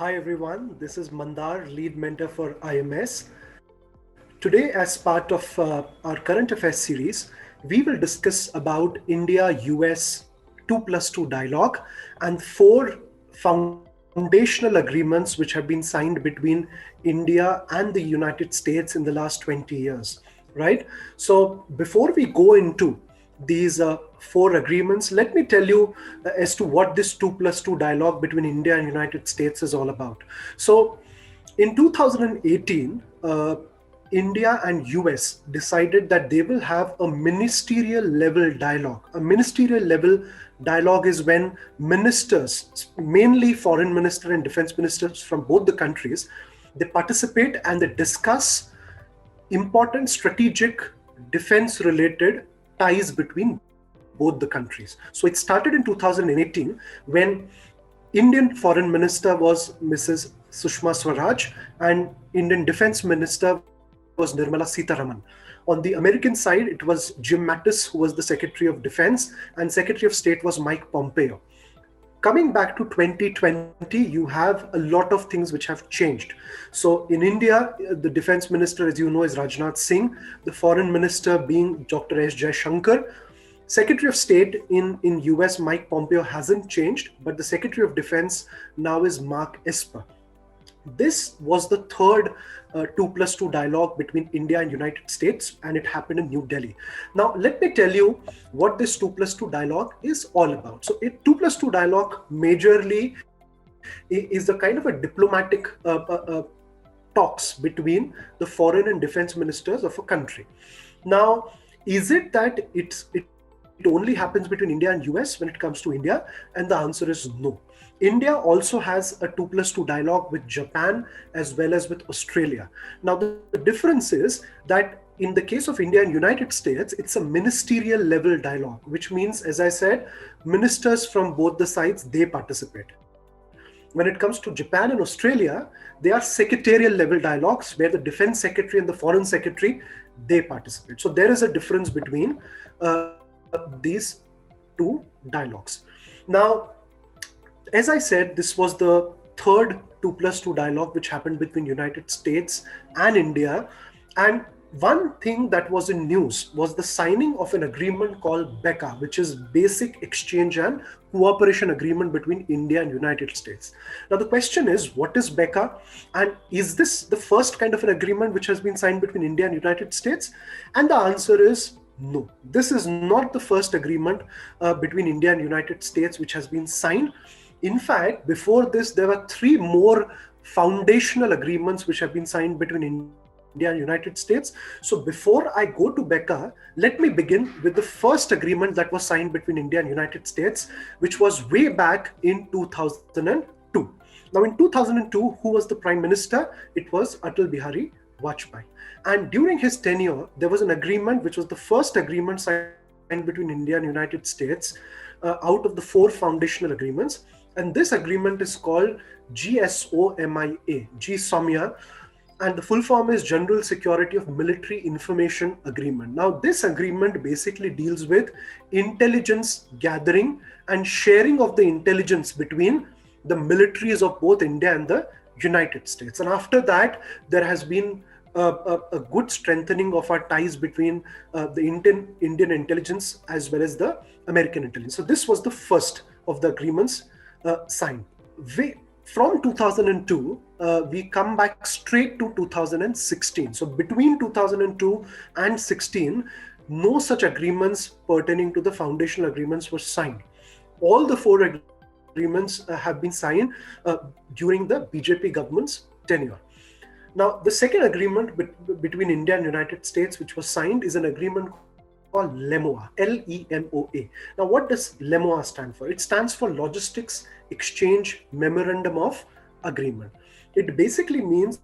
Hi everyone, this is Mandar, lead mentor for IMS. Today, as part of our current affairs series, we will discuss about India US 2+2 dialogue and four foundational agreements which have been signed between India and the United States in the last 20 years, right? So before we go into these four agreements, let me tell you as to what this 2+2 dialogue between India and United States is all about. So in 2018, India and US decided that they will have a ministerial level dialogue. A ministerial level dialogue is when ministers, mainly foreign minister and defense ministers from both the countries, they participate and they discuss important strategic defense related ties between both the countries. So it started in 2018 when Indian foreign minister was Mrs. Sushma Swaraj and Indian defense minister was Nirmala Sitharaman. On the American side, it was Jim Mattis who was the Secretary of Defense and Secretary of State was Mike Pompeo. Coming back to 2020, you have a lot of things which have changed. So in India, the defense minister, as you know, is Rajnath Singh, the foreign minister being Dr. S. Jaishankar. Secretary of State in US, Mike Pompeo, hasn't changed, but the Secretary of Defense now is Mark Esper. This was the third 2+2 dialogue between India and United States, and it happened in New Delhi. Now, let me tell you what this 2+2 dialogue is all about. So, a 2+2 dialogue majorly is a kind of a diplomatic talks between the foreign and defense ministers of a country. Now, is it that it only happens between India and US when it comes to India? And the answer is no. India also has a 2+2 dialogue with Japan as well as with Australia. Now, the difference is that in the case of India and United States, it's a ministerial level dialogue, which means, as I said, ministers from both the sides, they participate. When it comes to Japan and Australia, they are secretarial level dialogues where the defense secretary and the foreign secretary, they participate. So there is a difference between these two dialogues. Now, as I said, this was the third 2+2 dialogue which happened between United States and India. And one thing that was in news was the signing of an agreement called BECA, which is Basic Exchange and Cooperation Agreement between India and United States. Now, the question is, what is BECA? And is this the first kind of an agreement which has been signed between India and United States? And the answer is no. This is not the first agreement between India and United States which has been signed. In fact, before this, there were three more foundational agreements which have been signed between India and United States. So before I go to BECA, let me begin with the first agreement that was signed between India and United States, which was way back in 2002. Now in 2002, who was the Prime Minister? It was Atal Bihari Vajpayee. And during his tenure, there was an agreement which was the first agreement signed between India and United States out of the four foundational agreements. And this agreement is called GSOMIA, GSOMIA, and the full form is General Security of Military Information Agreement. Now, this agreement basically deals with intelligence gathering and sharing of the intelligence between the militaries of both India and the United States. And after that, there has been a good strengthening of our ties between the Indian intelligence as well as the American intelligence. So this was the first of the agreements signed. From 2002, we come back straight to 2016. So between 2002 and 16, no such agreements pertaining to the foundational agreements were signed. All the four agreements have been signed during the BJP government's tenure. Now, the second agreement between India and United States, which was signed, is an agreement called LEMOA, LEMOA. Now, what does LEMOA stand for? It stands for Logistics Exchange Memorandum of Agreement. It basically means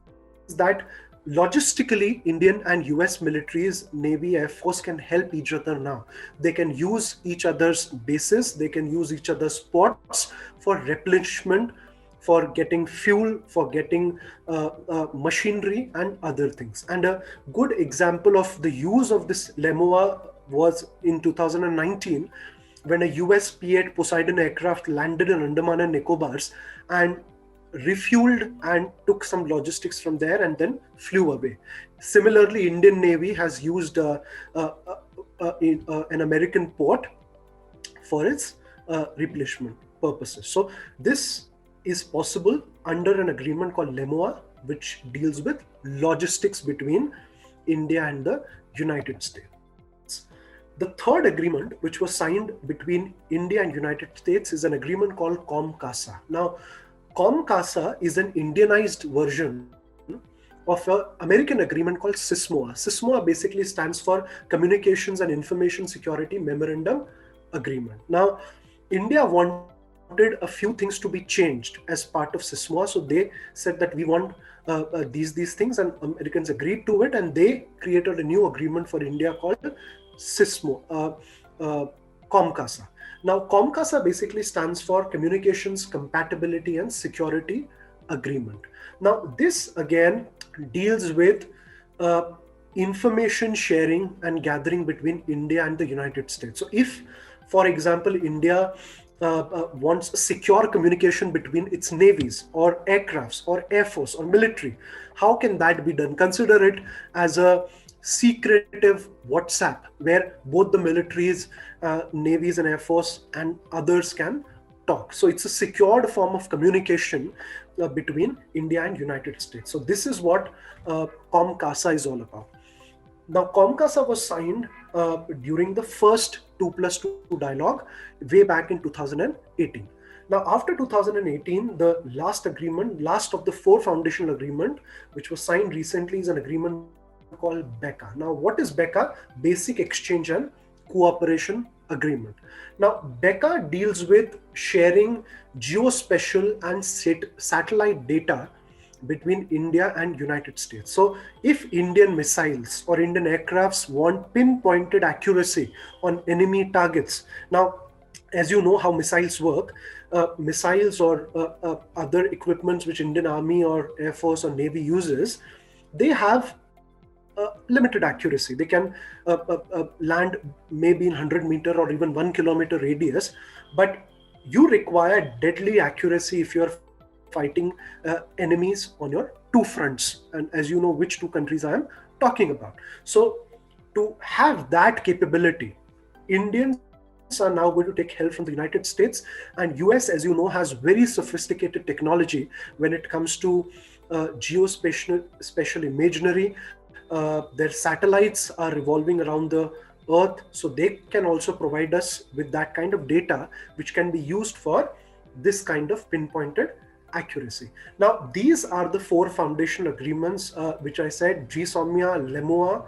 that logistically, Indian and US militaries, Navy, Air Force can help each other now. They can use each other's bases, they can use each other's ports for replenishment, for getting fuel, for getting machinery and other things. And a good example of the use of this LEMOA was in 2019 when a US P-8 Poseidon aircraft landed in Andaman and Nicobars, and refueled and took some logistics from there and then flew away. Similarly, Indian Navy has used an American port for its replenishment purposes. So this is possible under an agreement called LEMOA, which deals with logistics between India and the United States. The third agreement, which was signed between India and United States, is an agreement called COMCASA. Now, COMCASA is an Indianized version of an American agreement called CISMOA. CISMOA basically stands for Communications and Information Security Memorandum Agreement. Now, India wanted a few things to be changed as part of CISMOA, so they said that we want these things, and Americans agreed to it, and they created a new agreement for India called COMCASA. Now, COMCASA basically stands for Communications Compatibility and Security Agreement. Now, this again deals with information sharing and gathering between India and the United States. So if, for example, India wants secure communication between its navies or aircrafts or air force or military, how can that be done? Consider it as a secretive WhatsApp where both the militaries, navies and air force and others can talk. So it's a secured form of communication between India and United States. So this is what COMCASA is all about. Now, COMCASA was signed during the first 2+2 dialogue way back in 2018. Now, after 2018, the last of the 4 foundational agreement, which was signed recently, is an agreement called BECA. Now, what is BECA? Basic Exchange and Cooperation Agreement. Now, BECA deals with sharing geospatial and satellite data between India and United States. So if Indian missiles or Indian aircrafts want pinpointed accuracy on enemy targets, now, as you know how missiles work, missiles or other equipments which Indian Army or Air Force or Navy uses, they have limited accuracy. They can land maybe in 100-meter or even 1-kilometer radius, but you require deadly accuracy if you're fighting enemies on your 2 fronts. And as you know which 2 countries I am talking about. So to have that capability, Indians are now going to take help from the United States, and US, as you know, has very sophisticated technology when it comes to geospatial imagery. Their satellites are revolving around the Earth, so they can also provide us with that kind of data which can be used for this kind of pinpointed accuracy. Now, these are the 4 foundational agreements which I said: GSOMIA, LEMOA,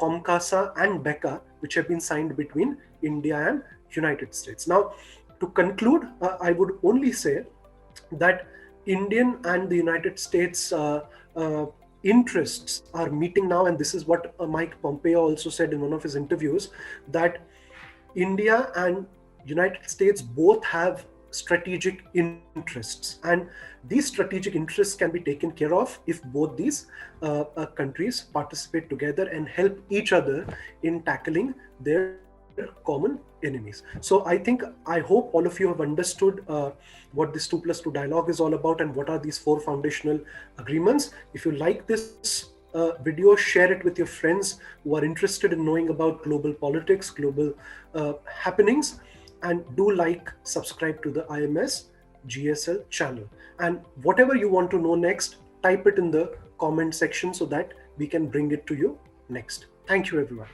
COMCASA and BECA, which have been signed between India and United States. Now, to conclude, I would only say that Indian and the United States interests are meeting now, and this is what Mike Pompeo also said in one of his interviews, that India and United States both have strategic interests, and these strategic interests can be taken care of if both these countries participate together and help each other in tackling their common enemies. So I hope all of you have understood what this 2+2 dialogue is all about and what are these 4 foundational agreements. If you like this video, share it with your friends who are interested in knowing about global politics, global happenings, and do subscribe to the IMS GSL channel. And whatever you want to know next, type it in the comment section so that we can bring it to you next. Thank you, everyone.